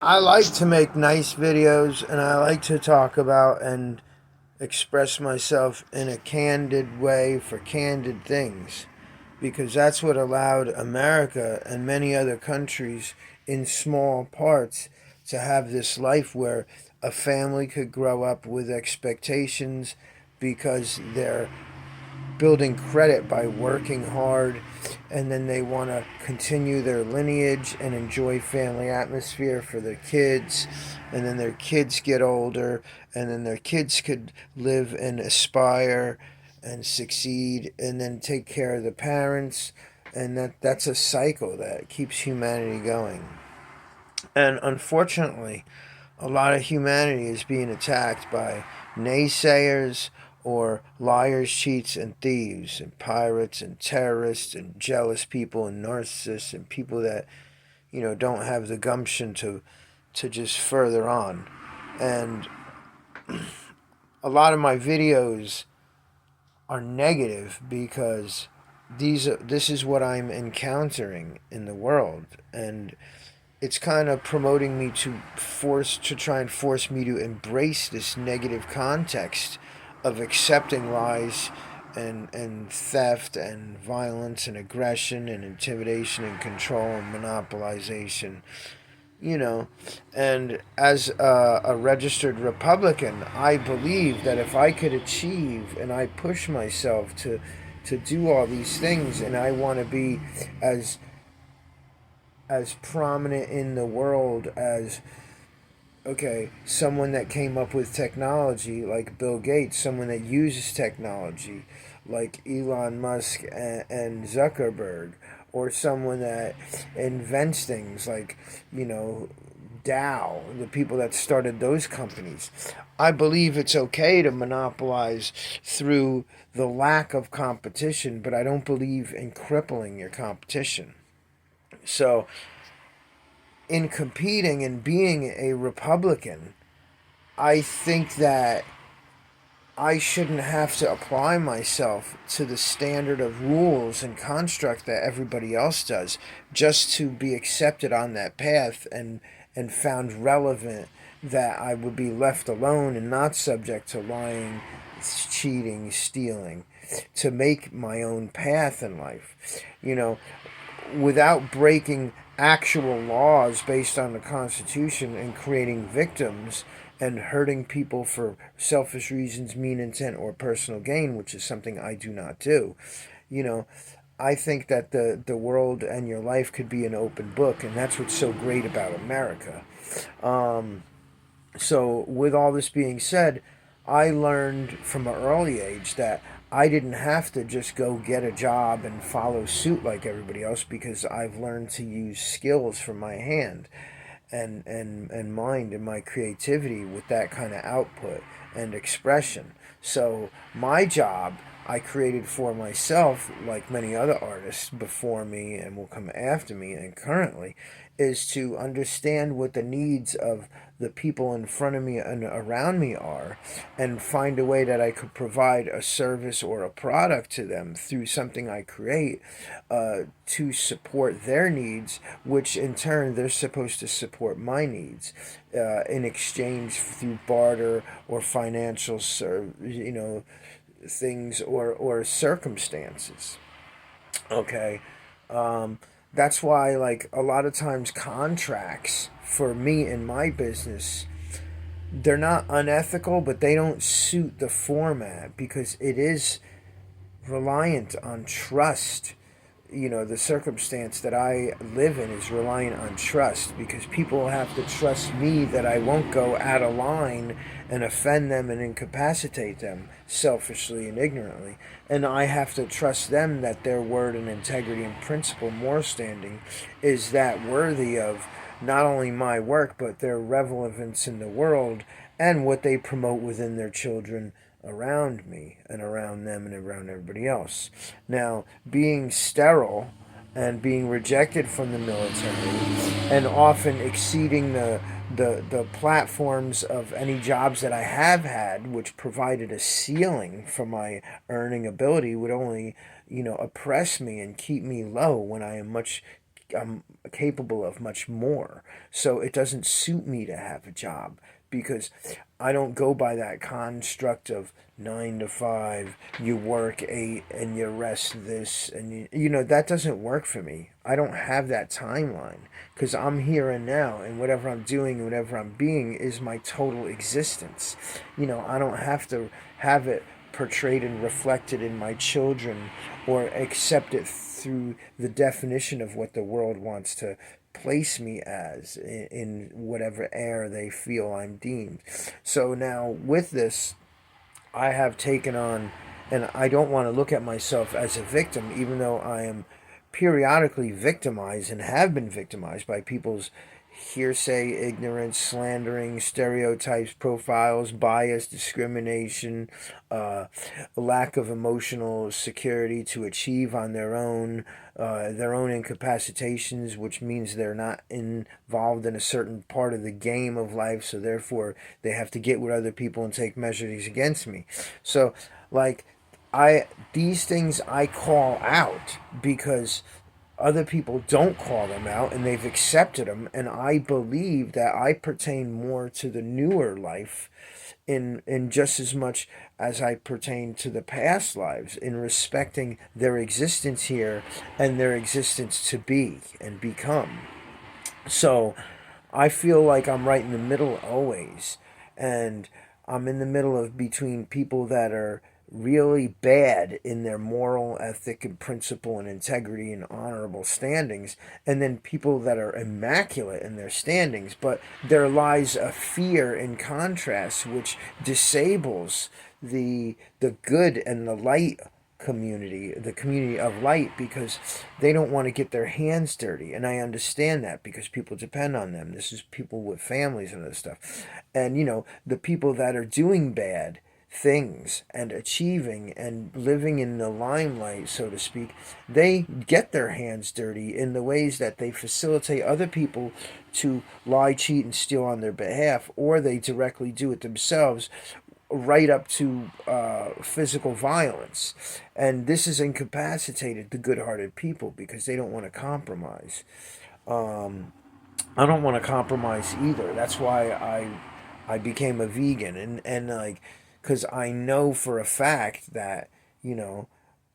I like to make nice videos and I like to talk about and express myself in a candid way for candid things because that's what allowed America and many other countries in small parts to have this life where a family could grow up with expectations because they're building credit by working hard, and then they want to continue their lineage and enjoy family atmosphere for their kids, and then their kids get older, and then their kids could live and aspire and succeed and then take care of the parents, and that's a cycle that keeps humanity going. And unfortunately, a lot of humanity is being attacked by naysayers or liars, cheats, and thieves, and pirates, and terrorists, and jealous people, and narcissists, and people that don't have the gumption to just further on. And a lot of my videos are negative because this is what I'm encountering in the world, and it's kind of promoting me to try and force me to embrace this negative context of accepting lies and theft and violence and aggression and intimidation and control and monopolization, you know. And as a registered Republican, I believe that if I could achieve and I push myself to do all these things, and I want to be as prominent in the world as, okay, someone that came up with technology like Bill Gates, someone that uses technology like Elon Musk and Zuckerberg, or someone that invents things like, Dow, the people that started those companies. I believe it's okay to monopolize through the lack of competition, but I don't believe in crippling your competition. So, in competing and being a Republican, I think that I shouldn't have to apply myself to the standard of rules and construct that everybody else does just to be accepted on that path and found relevant, that I would be left alone and not subject to lying, cheating, stealing, to make my own path in life. You know, without breaking actual laws based on the Constitution and creating victims and hurting people for selfish reasons, mean intent, or personal gain, which is something I do not do. You know, I think that the world and your life could be an open book, and that's what's so great about America. Um, so, with all this being said, I learned from an early age that I didn't have to just go get a job and follow suit like everybody else, because I've learned to use skills from my hand and mind and my creativity with that kind of output and expression. So, my job I created for myself, like many other artists before me and will come after me and currently, is to understand what the needs of the people in front of me and around me are, and find a way that I could provide a service or a product to them through something I create, to support their needs, which in turn they're supposed to support my needs, in exchange through barter or financial, things or circumstances. Okay. Um, that's why, like, a lot of times contracts for me in my business, they're not unethical, but they don't suit the format because it is reliant on trust. The circumstance that I live in is reliant on trust, because people have to trust me that I won't go out of line and offend them and incapacitate them selfishly and ignorantly. And I have to trust them that their word and integrity and principle, moral standing, is that worthy of not only my work, but their relevance in the world and what they promote within their children around me and around them and around everybody else. Now, being sterile and being rejected from the military and often exceeding the platforms of any jobs that I have had, which provided a ceiling for my earning ability, would only, oppress me and keep me low when I am much I'm capable of much more. So it doesn't suit me to have a job because I don't go by that construct of 9 to 5, you work 8 and you rest this, and that doesn't work for me. I don't have that timeline because I'm here and now, and whatever I'm doing, whatever I'm being is my total existence. I don't have to have it portrayed and reflected in my children or accept it through the definition of what the world wants to place me as in whatever air they feel I'm deemed. So now with this, I have taken on, and I don't want to look at myself as a victim, even though I am periodically victimized and have been victimized by people's hearsay, ignorance, slandering, stereotypes, profiles, bias, discrimination, uh, lack of emotional security to achieve on their own incapacitations, which means they're not involved in a certain part of the game of life, so therefore they have to get with other people and take measures against me. So, like, these things I call out because other people don't call them out and they've accepted them, and I believe that I pertain more to the newer life in just as much as I pertain to the past lives, in respecting their existence here and their existence to be and become. So I feel like I'm right in the middle always. And I'm in the middle of between people that are really bad in their moral ethic and principle and integrity and honorable standings, and then people that are immaculate in their standings, but there lies a fear in contrast which disables the good and the light community, the community of light, because they don't want to get their hands dirty. And I understand that because people depend on them. This is people with families and other stuff. And, the people that are doing bad things and achieving and living in the limelight, so to speak, they get their hands dirty in the ways that they facilitate other people to lie, cheat, and steal on their behalf, or they directly do it themselves, right up to physical violence. And this has incapacitated the good hearted people because they don't want to compromise. Um, I don't want to compromise either. That's why I became a vegan, and like, because I know for a fact that, you know,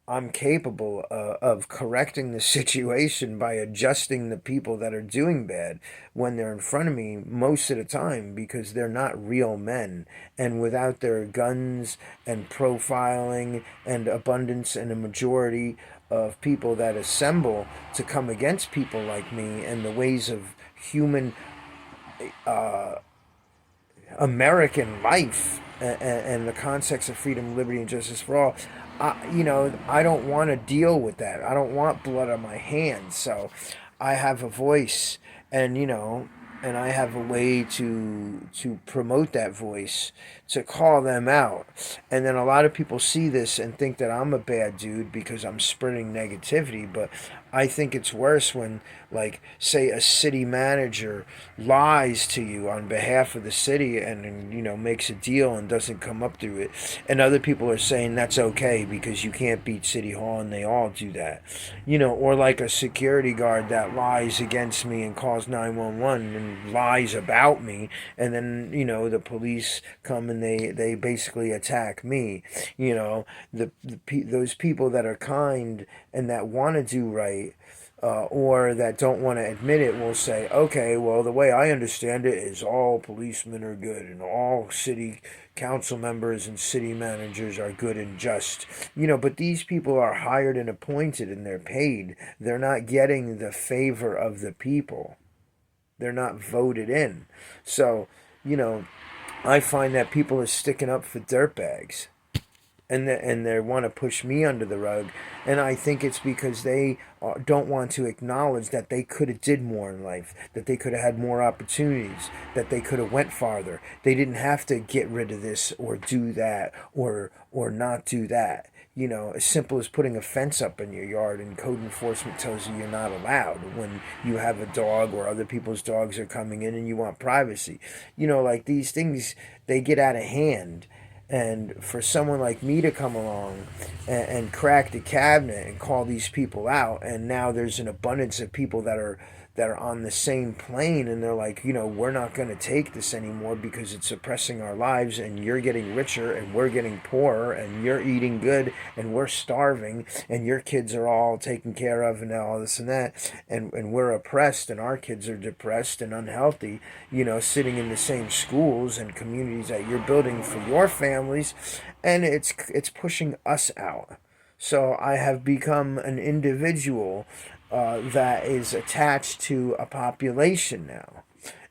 I'm capable of correcting the situation by adjusting the people that are doing bad when they're in front of me most of the time, because they're not real men. And without their guns and profiling and abundance and a majority of people that assemble to come against people like me and the ways of human uh, American life, and the concepts of freedom, liberty, and justice for all, I don't want to deal with that. I don't want blood on my hands. So I have a voice, and and I have a way to promote that voice, to call them out. And then a lot of people see this and think that I'm a bad dude because I'm spreading negativity, but I think it's worse when, like, say a city manager lies to you on behalf of the city, and makes a deal and doesn't come up through it, and other people are saying that's okay because you can't beat city hall, and they all do that. Or like a security guard that lies against me and calls 911 and lies about me, and then the police come and they basically attack me. Those people that are kind and that want to do right, or that don't want to admit it, will say, okay, well, the way I understand it is all policemen are good and all city council members and city managers are good and just. But these people are hired and appointed and they're paid. They're not getting the favor of the people. They're not voted in. So, I find that people are sticking up for dirtbags, and they want to push me under the rug, and I think it's because they don't want to acknowledge that they could have did more in life, that they could have had more opportunities, that they could have went farther. They didn't have to get rid of this or do that, or not do that. As simple as putting a fence up in your yard, and code enforcement tells you you're not allowed when you have a dog or other people's dogs are coming in and you want privacy. Like, these things, they get out of hand, And for someone like me to come along and crack the cabinet and call these people out, and now there's an abundance of people that are on the same plane, and they're like, we're not going to take this anymore because it's suppressing our lives, and you're getting richer and we're getting poorer, and you're eating good and we're starving, and your kids are all taken care of and all this and that, and we're oppressed, and our kids are depressed and unhealthy, sitting in the same schools and communities that you're building for your families, and it's pushing us out. So I have become an individual that is attached to a population now.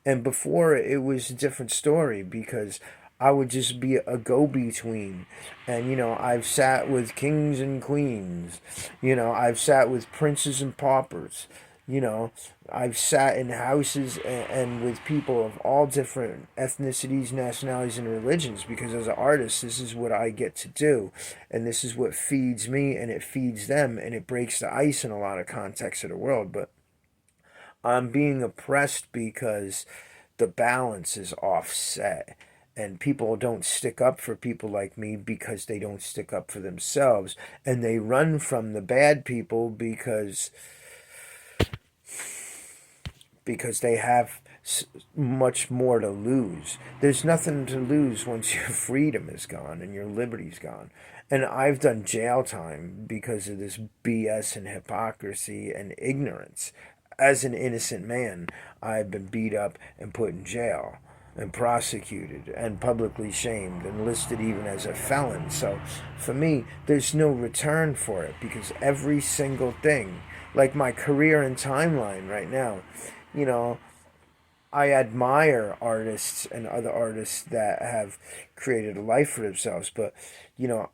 And before it was a different story because I would just be a go between. And, I've sat with kings and queens. I've sat with princes and paupers. You know, I've sat in houses and with people of all different ethnicities, nationalities, and religions because as an artist, this is what I get to do. And this is what feeds me and it feeds them and it breaks the ice in a lot of contexts of the world. But I'm being oppressed because the balance is offset. And people don't stick up for people like me because they don't stick up for themselves. And they run from the bad people because they have much more to lose. There's nothing to lose once your freedom is gone and your liberty's gone. And I've done jail time because of this BS and hypocrisy and ignorance. As an innocent man, I've been beat up and put in jail and prosecuted and publicly shamed and listed even as a felon. So for me, there's no return for it because every single thing, like my career and timeline right now, you know, I admire artists and other artists that have created a life for themselves, but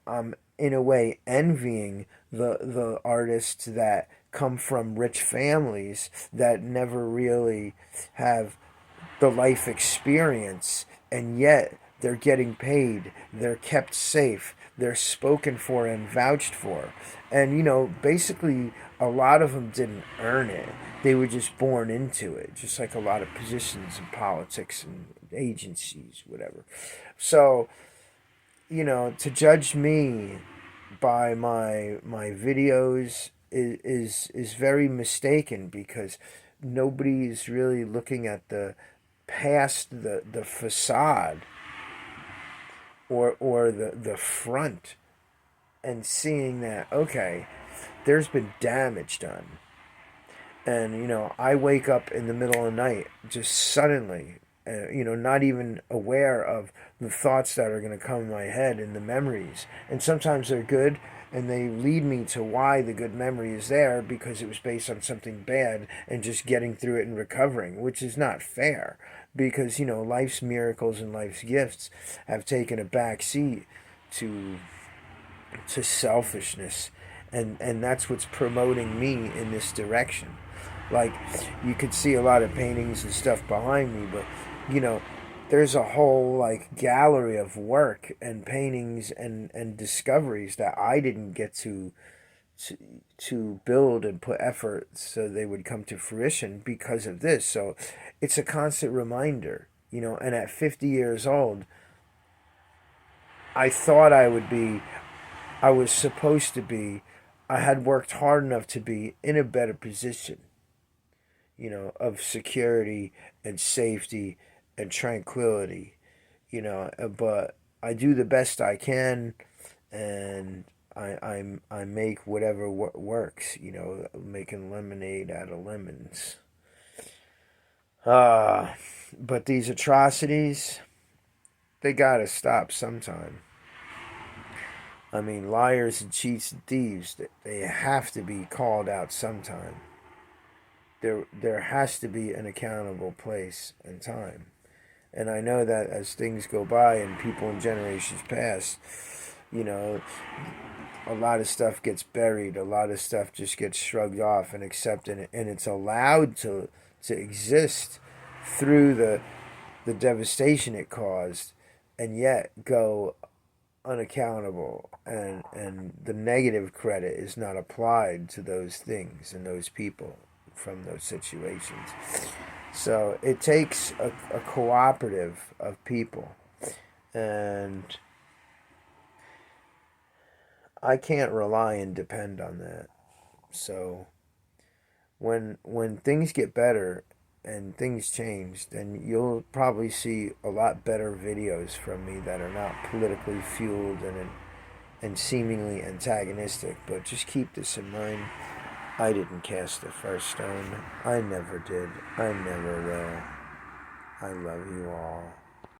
I'm in a way envying the artists that come from rich families that never really have the life experience, and yet they're getting paid, they're kept safe, they're spoken for and vouched for. And, basically, a lot of them didn't earn it. They were just born into it, just like a lot of positions in politics and agencies, whatever. So, to judge me by my videos is very mistaken because nobody is really looking at the past the facade or the front and seeing that okay, there's been damage done. And I wake up in the middle of the night just suddenly, not even aware of the thoughts that are going to come in my head and the memories. And sometimes they're good and they lead me to why the good memory is there because it was based on something bad and just getting through it and recovering, which is not fair because life's miracles and life's gifts have taken a back seat to selfishness, and that's what's promoting me in this direction. Like, you could see a lot of paintings and stuff behind me, but you know there's a whole like gallery of work and paintings and discoveries that I didn't get to to build and put effort so they would come to fruition because of this. So it's a constant reminder, and at 50 years old, I thought I was supposed to be, I had worked hard enough to be in a better position, of security and safety and tranquility, but I do the best I can, and I make whatever works, making lemonade out of lemons. Uh, but these atrocities, they gotta stop sometime. I mean, liars and cheats and thieves, they have to be called out sometime. There has to be an accountable place and time. And I know that as things go by and people in generations pass, you know, a lot of stuff gets buried, a lot of stuff just gets shrugged off and accepted, and it's allowed to exist through the devastation it caused, and yet go unaccountable, and the negative credit is not applied to those things and those people from those situations. So it takes a cooperative of people, and I can't rely and depend on that. So when things get better and things change, then you'll probably see a lot better videos from me that are not politically fueled and seemingly antagonistic. But just keep this in mind. I didn't cast the first stone. I never did. I never will. I love you all.